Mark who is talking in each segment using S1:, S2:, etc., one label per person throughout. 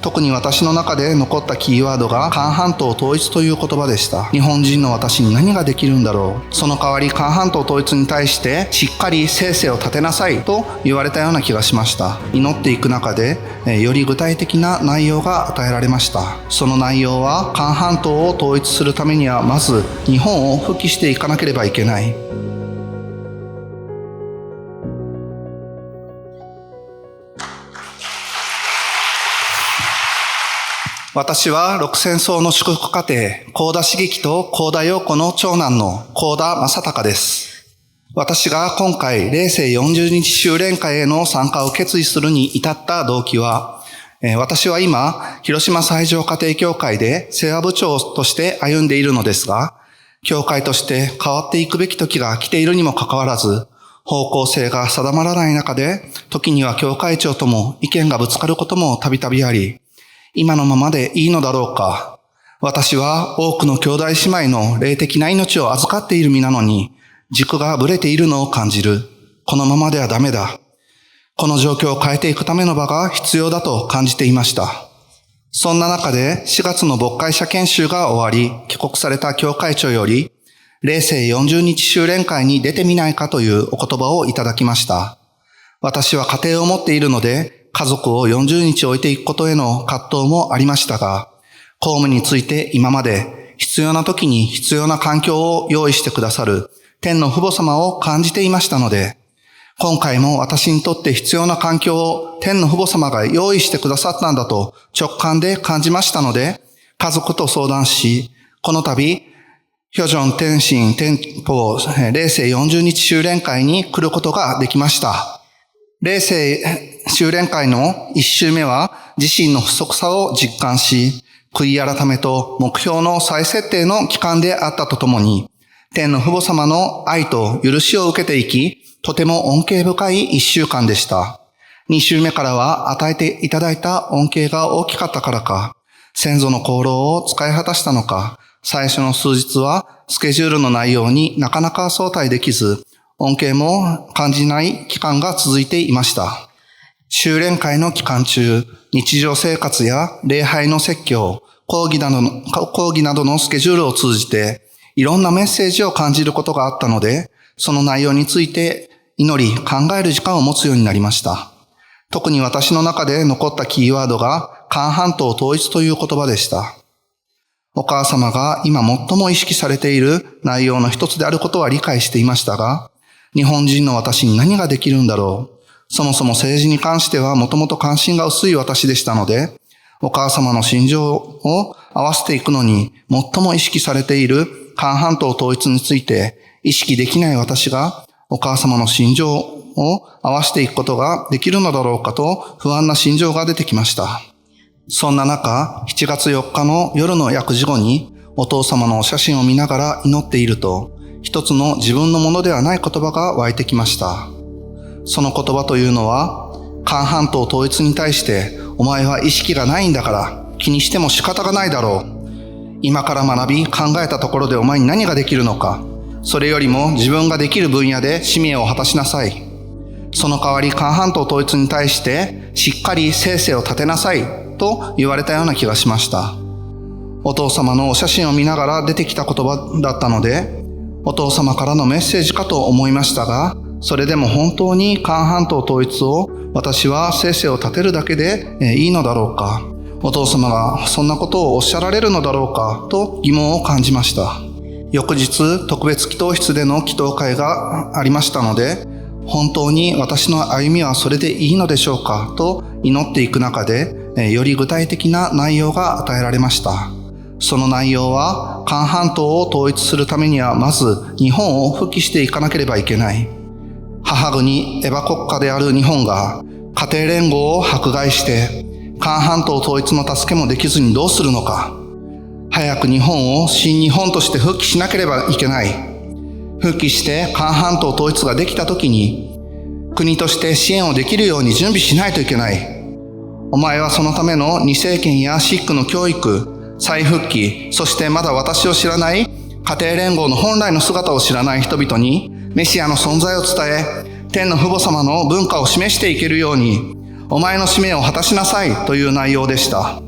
S1: 特に私の中で残ったキーワードが韓半島統一という言葉でした。日本人の私に何ができるんだろう。その代わり韓半島統一に対してしっかり政制を立てなさいと言われたような気がしました。祈っていく中でより具体的な内容が与えられました。その内容は韓半島を統一するためにはまず日本を復帰していかなければいけない。私は六戦争の祝福家庭、幸田茂樹と幸田陽子の長男の幸田正隆です。私が今回、霊世40日修練会への参加を決意するに至った動機は、私は今、広島最上家庭教会で世話部長として歩んでいるのですが、教会として変わっていくべき時が来ているにもかかわらず、方向性が定まらない中で、時には教会長とも意見がぶつかることもたびたびあり、今のままでいいのだろうか。私は多くの兄弟姉妹の霊的な命を預かっている身なのに、軸がぶれているのを感じる。このままではダメだ。この状況を変えていくための場が必要だと感じていました。そんな中で4月の牧会者研修が終わり、帰国された教会長より、霊世40日修練会に出てみないかというお言葉をいただきました。私は家庭を持っているので、家族を40日置いていくことへの葛藤もありましたが、公務について今まで必要な時に必要な環境を用意してくださる天の父母様を感じていましたので、今回も私にとって必要な環境を天の父母様が用意してくださったんだと直感で感じましたので、家族と相談し、この度、hyojong天津天保霊世40日修練会に来ることができました。霊世修練会の一週目は自身の不足さを実感し、悔い改めと目標の再設定の期間であったとともに、天の父母様の愛と許しを受けていき、とても恩恵深い一週間でした。二週目からは与えていただいた恩恵が大きかったからか、先祖の功労を使い果たしたのか、最初の数日はスケジュールの内容になかなか相対できず、恩恵も感じない期間が続いていました。修練会の期間中、日常生活や礼拝の説教、講義などのスケジュールを通じて、いろんなメッセージを感じることがあったので、その内容について祈り、考える時間を持つようになりました。特に私の中で残ったキーワードが、韓半島統一という言葉でした。お母様が今最も意識されている内容の一つであることは理解していましたが、日本人の私に何ができるんだろう。そもそも政治に関してはもともと関心が薄い私でしたので、お母様の心情を合わせていくのに最も意識されている韓半島統一について意識できない私がお母様の心情を合わせていくことができるのだろうかと不安な心情が出てきました。そんな中、7月4日の夜の薬事後にお父様のお写真を見ながら祈っていると、一つの自分のものではない言葉が湧いてきました。その言葉というのは、韓半島統一に対して、お前は意識がないんだから気にしても仕方がないだろう。今から学び考えたところでお前に何ができるのか。それよりも自分ができる分野で使命を果たしなさい。その代わり韓半島統一に対してしっかり政制を立てなさいと言われたような気がしました。お父様のお写真を見ながら出てきた言葉だったので、お父様からのメッセージかと思いましたが、それでも本当に韓半島統一を私は政制を立てるだけでいいのだろうか。お父様がそんなことをおっしゃられるのだろうかと疑問を感じました。翌日、特別祈祷室での祈祷会がありましたので、本当に私の歩みはそれでいいのでしょうかと祈っていく中で、より具体的な内容が与えられました。その内容は、韓半島を統一するためにはまず日本を復帰していかなければいけない。母国エヴァ国家である日本が家庭連合を迫害して韓半島統一の助けもできずにどうするのか。早く日本を新日本として復帰しなければいけない。復帰して韓半島統一ができた時に国として支援をできるように準備しないといけない。お前はそのための2世権やシックの教育、再復帰、そしてまだ私を知らない家庭連合の本来の姿を知らない人々にメシアの存在を伝え、天の父母様の文化を示していけるように、お前の使命を果たしなさいという内容でした。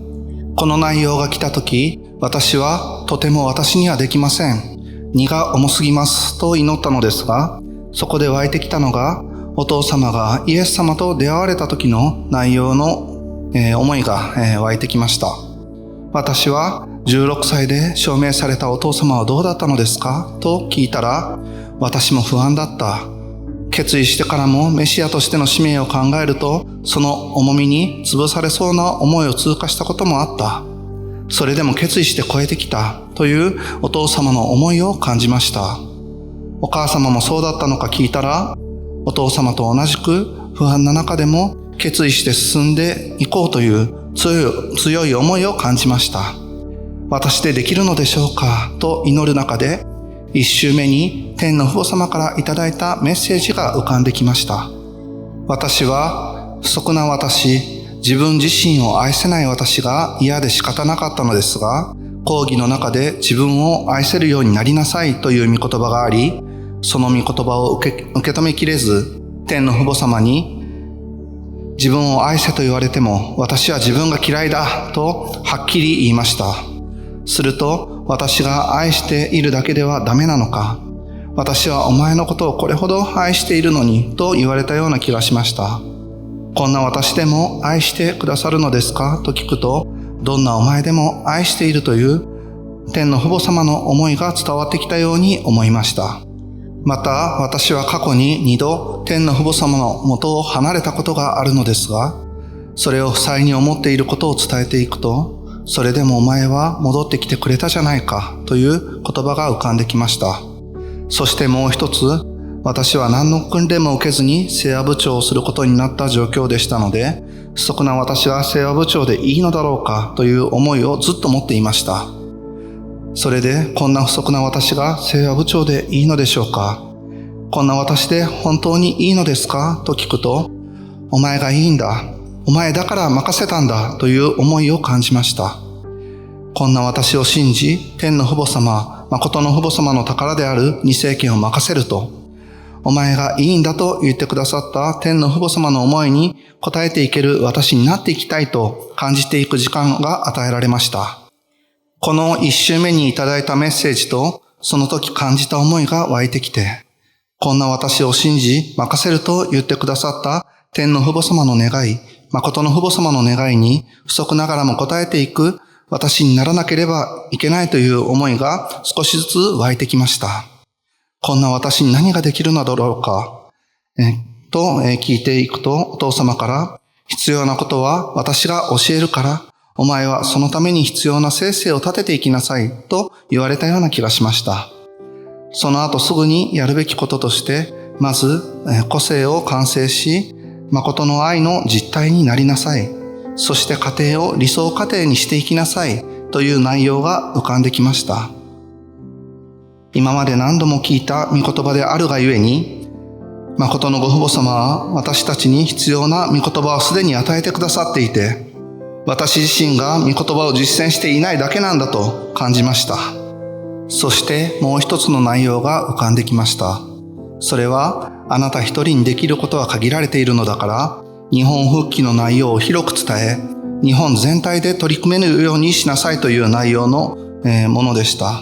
S1: この内容が来たとき、私はとても私にはできません。荷が重すぎますと祈ったのですが、そこで湧いてきたのが、お父様がイエス様と出会われた時の内容の、思いが、湧いてきました。私は16歳で証明されたお父様はどうだったのですかと聞いたら、私も不安だった。決意してからもメシアとしての使命を考えると、その重みに潰されそうな思いを通過したこともあった。それでも決意して超えてきたというお父様の思いを感じました。お母様もそうだったのか聞いたら、お父様と同じく不安な中でも決意して進んでいこうという強い思いを感じました。私でできるのでしょうかと祈る中で、一周目に天の父母様からいただいたメッセージが浮かんできました。私は不足な私、自分自身を愛せない私が嫌で仕方なかったのですが、講義の中で自分を愛せるようになりなさいという御言葉があり、その御言葉を受け止めきれず、天の父母様に自分を愛せと言われても私は自分が嫌いだとはっきり言いました。すると、私が愛しているだけではダメなのか、私はお前のことをこれほど愛しているのにと言われたような気がしました。こんな私でも愛してくださるのですかと聞くと、どんなお前でも愛しているという天の父母様の思いが伝わってきたように思いました。また、私は過去に2度天の父母様の元を離れたことがあるのですが、それを負債に思っていることを伝えていくと、それでもお前は戻ってきてくれたじゃないかという言葉が浮かんできました。そしてもう一つ、私は何の訓練も受けずに清和部長をすることになった状況でしたので、不足な私が清和部長でいいのだろうかという思いをずっと持っていました。それで、こんな不足な私が清和部長でいいのでしょうか？こんな私で本当にいいのですかと聞くと、お前がいいんだ。お前だから任せたんだという思いを感じました。こんな私を信じ、天の父母様、誠の父母様の宝である二世権を任せると、お前がいいんだと言ってくださった天の父母様の思いに応えていける私になっていきたいと感じていく時間が与えられました。この一周目にいただいたメッセージと、その時感じた思いが湧いてきて、こんな私を信じ、任せると言ってくださった天の父母様の願い、誠の父母様の願いに不足ながらも応えていく私にならなければいけないという思いが少しずつ湧いてきました。こんな私に何ができるのだろうか、と聞いていくと、お父様から必要なことは私が教えるから、お前はそのために必要な生成を立てていきなさいと言われたような気がしました。その後すぐにやるべきこととして、まず個性を完成し、誠の愛の実体になりなさい。そして家庭を理想家庭にしていきなさいという内容が浮かんできました。今まで何度も聞いた御言葉であるがゆえに、誠のご父母様は私たちに必要な御言葉をすでに与えてくださっていて、私自身が御言葉を実践していないだけなんだと感じました。そしてもう一つの内容が浮かんできました。それは、あなた一人にできることは限られているのだから、日本復帰の内容を広く伝え、日本全体で取り組めるようにしなさいという内容のものでした。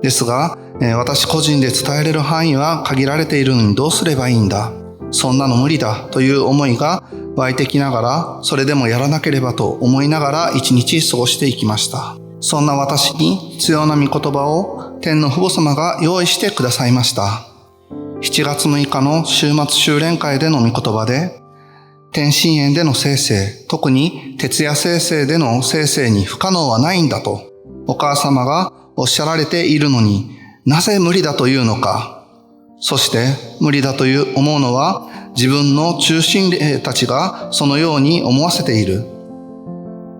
S1: ですが、私個人で伝えれる範囲は限られているのにどうすればいいんだ。そんなの無理だという思いが湧いてきながら、それでもやらなければと思いながら一日過ごしていきました。そんな私に必要な御言葉を天の父母様が用意してくださいました。7月6日の週末修練会での御言葉で、天心園での生成、特に徹夜生成での生成に不可能はないんだと、お母様がおっしゃられているのになぜ無理だというのか。そして無理だと思うのは自分の中心霊たちがそのように思わせている。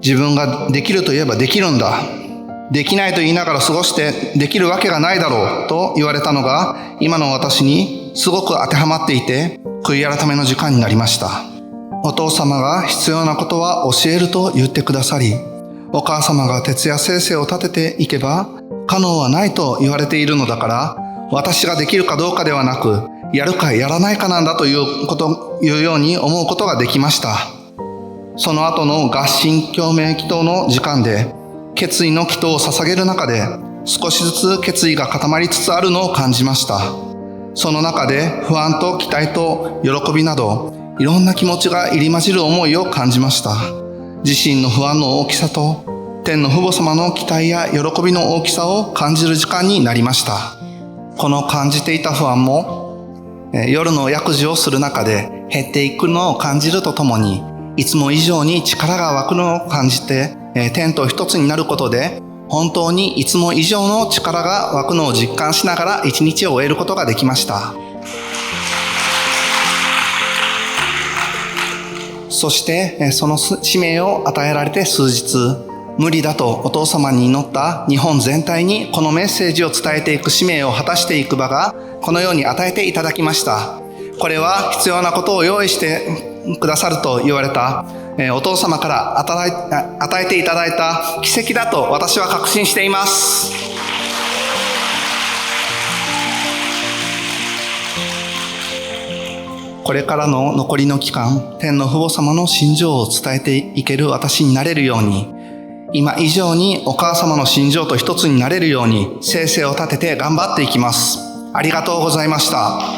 S1: 自分ができると言えばできるんだ。できないと言いながら過ごしてできるわけがないだろうと言われたのが今の私にすごく当てはまっていて、悔い改めの時間になりました。お父様が必要なことは教えると言ってくださり、お母様が徹夜生成を立てていけば可能はないと言われているのだから、私ができるかどうかではなく、やるかやらないかなんだというように思うことができました。その後の合心共鳴祈祷の時間で、決意の祈祷を捧げる中で、少しずつ決意が固まりつつあるのを感じました。その中で不安と期待と喜びなど、いろんな気持ちが入り混じる思いを感じました。自身の不安の大きさと、天の父母様の期待や喜びの大きさを感じる時間になりました。この感じていた不安も、夜の薬事をする中で減っていくのを感じるとともに、いつも以上に力が湧くのを感じて、天と一つになることで、本当にいつも以上の力が湧くのを実感しながら一日を終えることができました。そして、その使命を与えられて数日、無理だとお父様に祈った日本全体にこのメッセージを伝えていく使命を果たしていく場がこのように与えていただきました。これは必要なことを用意してくださると言われたお父様から与えていただいた奇跡だと私は確信しています。これからの残りの期間、天の父母様の心情を伝えていける私になれるように、今以上にお母様の心情と一つになれるように、精神を立てて頑張っていきます。ありがとうございました。